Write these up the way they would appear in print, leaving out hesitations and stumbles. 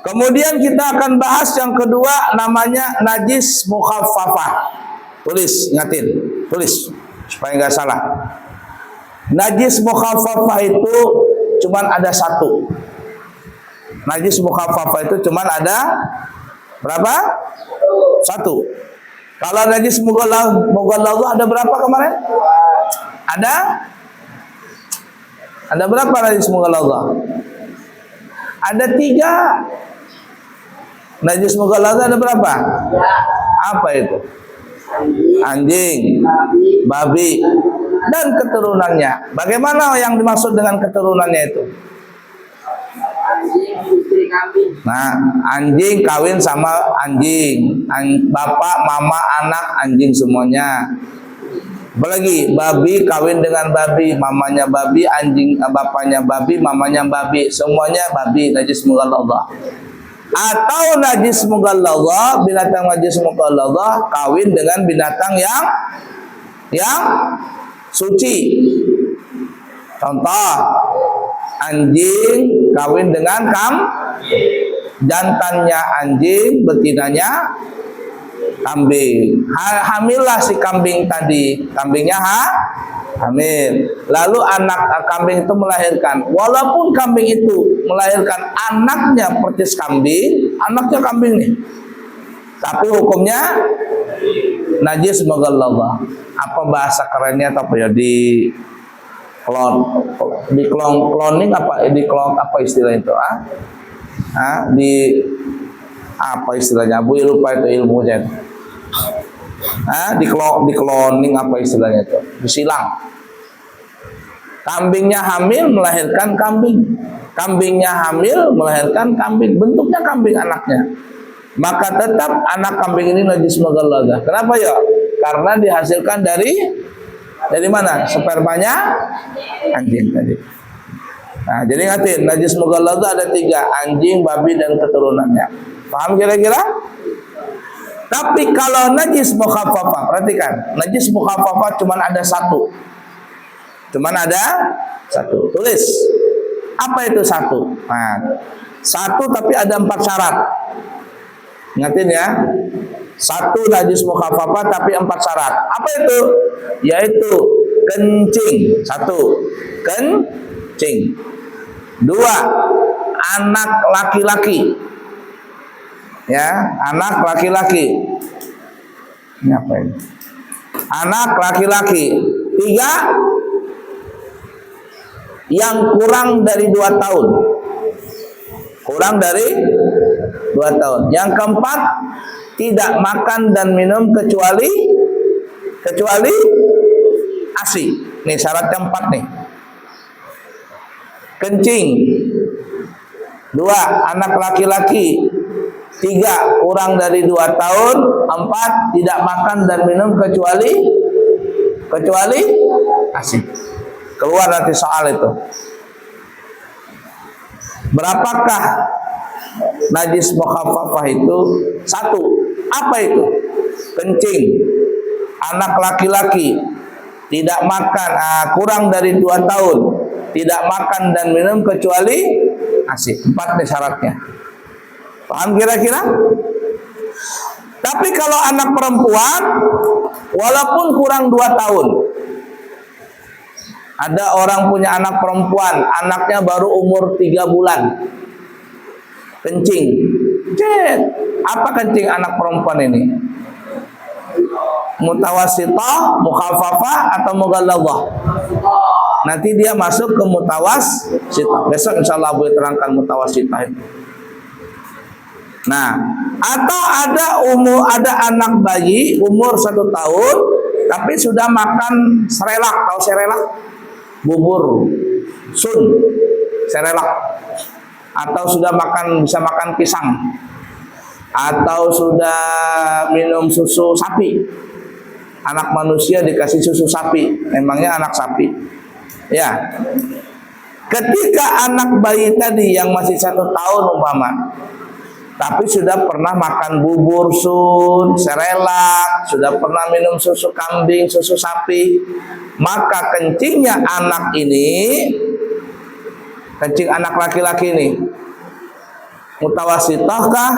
Kemudian kita akan bahas yang kedua, namanya najis mukhaffafah. Tulis, ingatin, tulis supaya nggak salah. Najis mukhaffafah itu cuman ada satu. Najis mukhaffafah itu cuman ada berapa? Satu. Kalau najis mughalladhah ada berapa kemarin? Ada berapa najis mughalladhah? Ada 3. Najis mughalladhah ada berapa? Apa itu? Anjing, babi, dan keturunannya. Bagaimana yang dimaksud dengan keturunannya itu? Nah, anjing kawin sama anjing, bapak, mama, anak, anjing semuanya. Apalagi babi kawin dengan babi, mamanya babi, anjing, bapaknya babi, mamanya babi, semuanya babi, najis mughalladhah. Atau najis mughalladhah, binatang najis mughalladhah kawin dengan binatang yang suci. Contoh, anjing kawin dengan jantannya anjing, betinanya kambing. Hamillah si kambing tadi, kambingnya hamil. Lalu anak kambing itu melahirkan. Walaupun kambing itu melahirkan anaknya persis kambing, anaknya kambing nih, tapi hukumnya najis mughalladhah. Apa bahasa kerennya apa ya, cloning apa istilah itu? Apa istilahnya? Bu lupa itu ilmunya. Di cloning apa istilahnya itu? Disilang. Kambingnya hamil melahirkan kambing. Kambingnya hamil melahirkan kambing. Bentuknya kambing anaknya. Maka tetap anak kambing ini najis mughalladhah. Kenapa ya? Karena dihasilkan dari mana? Spermanya anjing tadi. Nah, jadi ingatin, najis mughalladhah ada 3, anjing, babi, dan keturunannya. Paham kira-kira? Tapi kalau najis mukhaffafah, perhatikan, najis mukhaffafah cuma ada satu. Tulis. Apa itu satu? Nah, satu tapi ada 4 syarat. Ingatin ya. Satu najis mukhaffafah tapi 4 syarat. Apa itu? Yaitu kencing. 1. Kencing. 2. Anak laki-laki. Ya, anak laki-laki. Ini apa ini? Anak laki-laki. 3. Yang kurang dari 2 tahun. Kurang dari 2 tahun. Yang keempat, tidak makan dan minum kecuali ASI. Nih syarat yang 4 nih. Kencing. 2. Anak laki-laki. 3. Kurang dari 2 tahun. 4. Tidak makan dan minum kecuali ASI. Keluar nanti soal itu. Berapakah najis mukhaffafah itu? 1. Apa itu? Kencing. Anak laki-laki. Tidak makan, kurang dari 2 tahun. Tidak makan dan minum kecuali ASI. 4 nih syaratnya. Paham kira-kira? Tapi kalau anak perempuan, walaupun kurang 2 tahun. Ada orang punya anak perempuan, anaknya baru umur 3 bulan. Kencing. Apa kencing anak perempuan ini? Mutawassithah, mukhaffafah, atau mughalladhah? Nanti dia masuk ke mutawassithah. Besok insyaallah boleh terangkan mutawassithah itu. Nah, atau ada anak bayi umur 1 tahun tapi sudah makan serelak. Tahu serelak? Bubur sun, serelak. Atau sudah bisa makan pisang. Atau sudah minum susu sapi. Anak manusia dikasih susu sapi, memangnya anak sapi. Ya. Ketika anak bayi tadi yang masih 1 tahun umpama, tapi sudah pernah makan bubur sun, serelak, sudah pernah minum susu kambing, susu sapi, maka kencingnya anak ini, kencing anak laki-laki ini, Mutawasithah kah?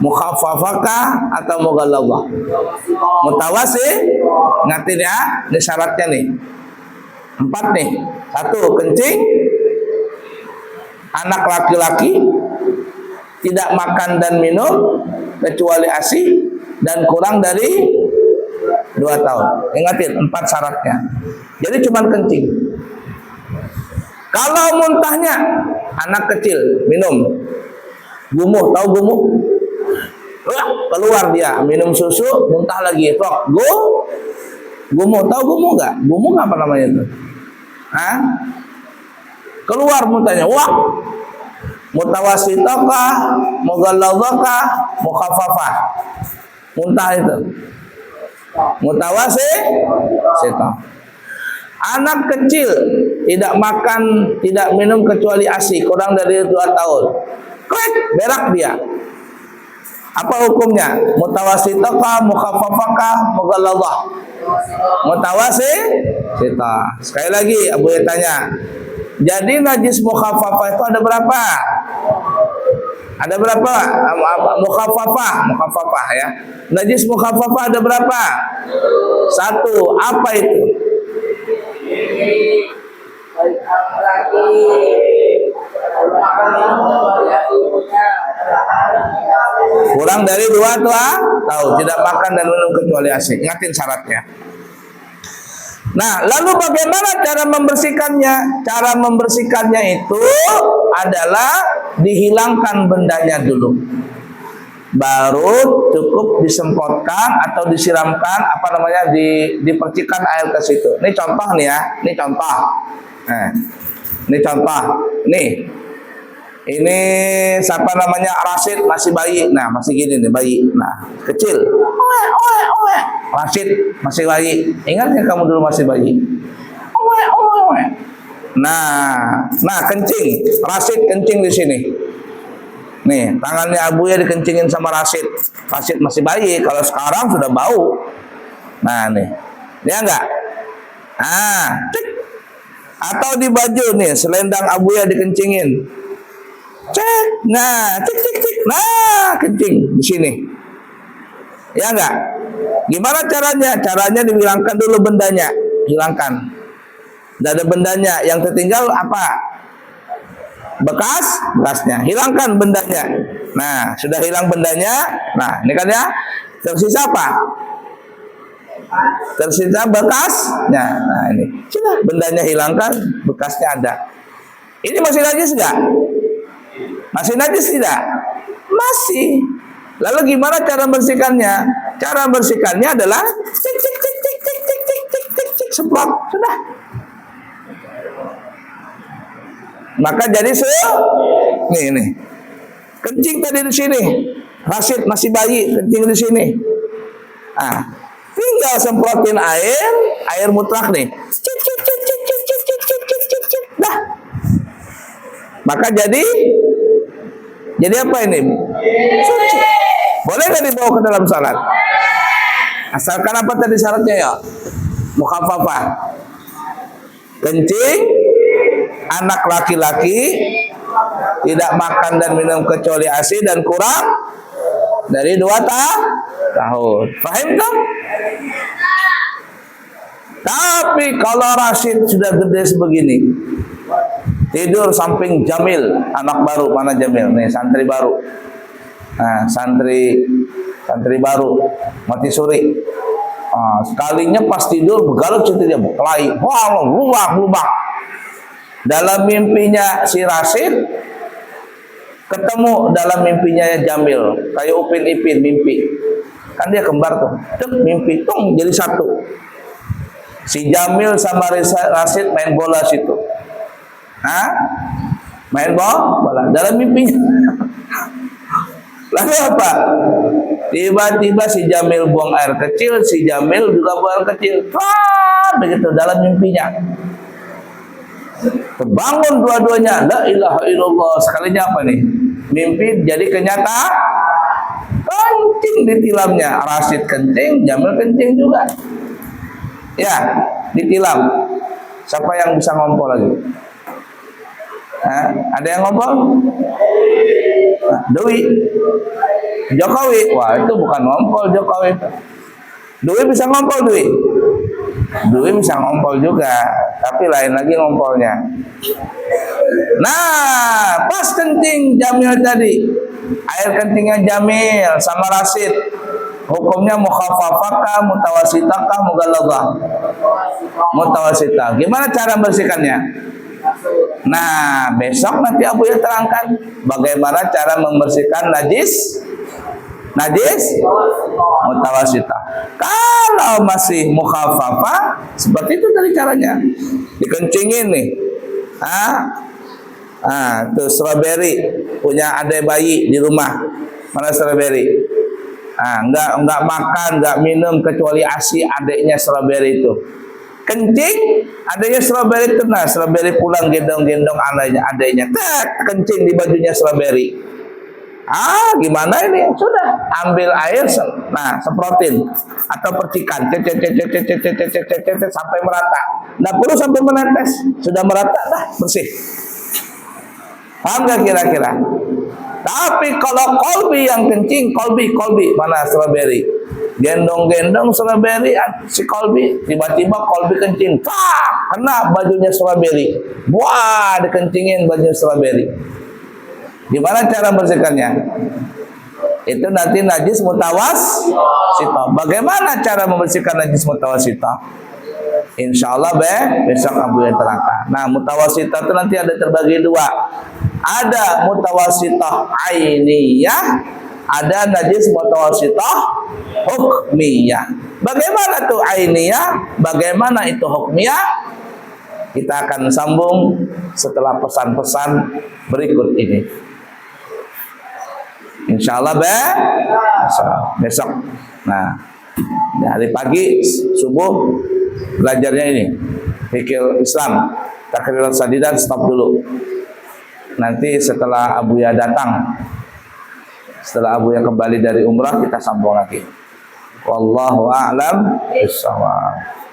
Mukhaffafah kah? Atau mughalladhah? Mutawasith. Ngatin ya, ini syaratnya nih. 4 nih. 1, kencing. Anak laki-laki tidak makan dan minum kecuali ASI dan kurang dari 2 tahun. Ingatin 4 syaratnya. Jadi cuma kencing. Kalau muntahnya anak kecil minum gumuh, tahu gumuh? Keluar dia minum susu, muntah lagi. Gumuh, tahu gumuh nggak? Gumuh apa namanya itu? Hah? Keluar muntahnya. Wah, mutawasithah kah, mughalladhah kah, mukhaffafah? Muntah itu mutawasithah. Anak kecil tidak makan, tidak minum kecuali ASI kurang dari 2 tahun. Krek, berak dia. Apa hukumnya? Mutawasithah kah, mukhaffafah kah, mughalladhah? Mutawasithah. Sekali lagi Abu ya tanya. Jadi najis mukhaffafah itu ada berapa? Ada berapa? Mukhaffafah ya. Najis mukhaffafah ada berapa? 1. Apa itu? Kurang dari 2 tahun, tidak makan dan minum kecuali ASI. Ingatin syaratnya. Nah, lalu bagaimana cara membersihkannya? Cara membersihkannya itu adalah dihilangkan bendanya dulu. Baru cukup disemprotkan atau disiramkan dipercikan air ke situ. Ini contoh nih ya, ini contoh. Ini contoh. Ini siapa namanya? Rashid masih bayi. Nah, masih gini nih bayi. Nah, kecil. Rashid masih bayi. Ingat ya kamu dulu masih bayi. Nah, kencing. Rashid kencing di sini. Nih, tangannya Abu ya dikencingin sama Rashid. Rashid masih bayi. Kalau sekarang sudah bau. Nah, nih. Dia enggak? Cek. Atau di baju nih, selendang Abu ya dikencingin. Cek. Nah, cek. Nah, kencing di sini. Ya enggak? Gimana caranya? Caranya dihilangkan dulu bendanya. Hilangkan. Tidak ada bendanya. Yang tertinggal apa? Bekasnya. Hilangkan bendanya. Nah, sudah hilang bendanya. Nah, ini kan ya. Tersisa apa? Tersisa bekasnya. Nah, ini. Sudah bendanya hilangkan, bekasnya ada. Ini masih najis enggak? Masih najis tidak? Masih. Lalu gimana cara bersihkannya? Cara bersihkannya adalah cek semprot, sudah. Maka jadi nih. Kencing tadi di sini. Rashid masih bayi, kencing di sini. Tinggal semprotin air mutlak nih. Dah. Maka jadi apa ini? Suci. Boleh nggak dibawa ke dalam salat? Asalkan apa tadi syaratnya ya? Mukhaffafah. Kencing, anak laki-laki tidak makan dan minum kecuali ASI dan kurang dari 2 tahun. Paham kan? Tapi kalau Rashid sudah gede sebegini, tidur samping Jamil, anak baru. Mana Jamil? Nih santri baru. Nah, santri baru mati suri. Sekalinya pas tidur begalut situ dia berkelahi. Wah, lubang. Dalam mimpinya si Rashid ketemu dalam mimpinya Jamil, kayak Upin Ipin mimpi. Kan dia kembar tuh. Mimpi jadi satu. Si Jamil sama Rashid main bola situ. Main bola dalam mimpinya. Lalu apa? Tiba-tiba si Jamil buang air kecil, si Jamil juga buang air kecil. Begitu dalam mimpinya. Terbangun dua-duanya. La ilaha illallah. Sekalinya apa nih? Mimpi jadi kenyataan. Kencing ditilamnya. Rashid kencing, Jamil kencing juga. Ya, ditilam. Siapa yang bisa ngompol lagi? Ada yang ngompol? Dewi, Jokowi. Wah, itu bukan ngompol Jokowi. Dewi bisa ngompol Dewi. Dewi bisa ngompol juga, tapi lain lagi ngompolnya. Nah, pas kencing Jamil tadi, air kencingnya Jamil sama Rasid, hukumnya mukhafafah, mutawasitakah, mughalladhah? Mutawasitah. Gimana cara membersihkannya? Nah, besok nanti Abu ya terangkan bagaimana cara membersihkan najis mutawasitah. Kalau masih mukhafafah, seperti itu tadi caranya. Dikencingin nih. Tuh strawberry punya adek bayi di rumah. Mana strawberry? Enggak makan, enggak minum kecuali ASI adeknya strawberry itu. Kencing, adanya strawberry itu, nah strawberry pulang gendong-gendong adanya, kencing di bajunya strawberry. Gimana ini? Sudah ambil air, nah semprotin atau percikan, sampai merata. Nggak perlu sampai menetes, sudah merata, dah bersih. Paham nggak kira-kira? Tapi kalau kolbi yang kencing, kolbi mana strawberry? Gendong-gendong strawberry si kolbi, tiba-tiba kolbi kencing, kena bajunya strawberry, wah dikencingin baju strawberry. Gimana cara bersihkannya? Itu nanti najis mutawasitah. Bagaimana cara membersihkan najis mutawasitah? Insya Allah besok Abu yang terangkan. Nah, mutawasitah itu nanti ada terbagi dua. Ada mutawasitah ainiyah, ada najis mutawasitah hukmiyah. Bagaimana tuh ainiyah? Bagaimana itu hukmiyah? Kita akan sambung setelah pesan-pesan berikut ini. Insya Allah besok. Nah, hari pagi subuh belajarnya ini fikih Islam, takrirat sadidan, stop dulu. Nanti setelah Abuya datang, setelah Abuya kembali dari umrah, kita sambung lagi. Wallahu a'lam bishawab.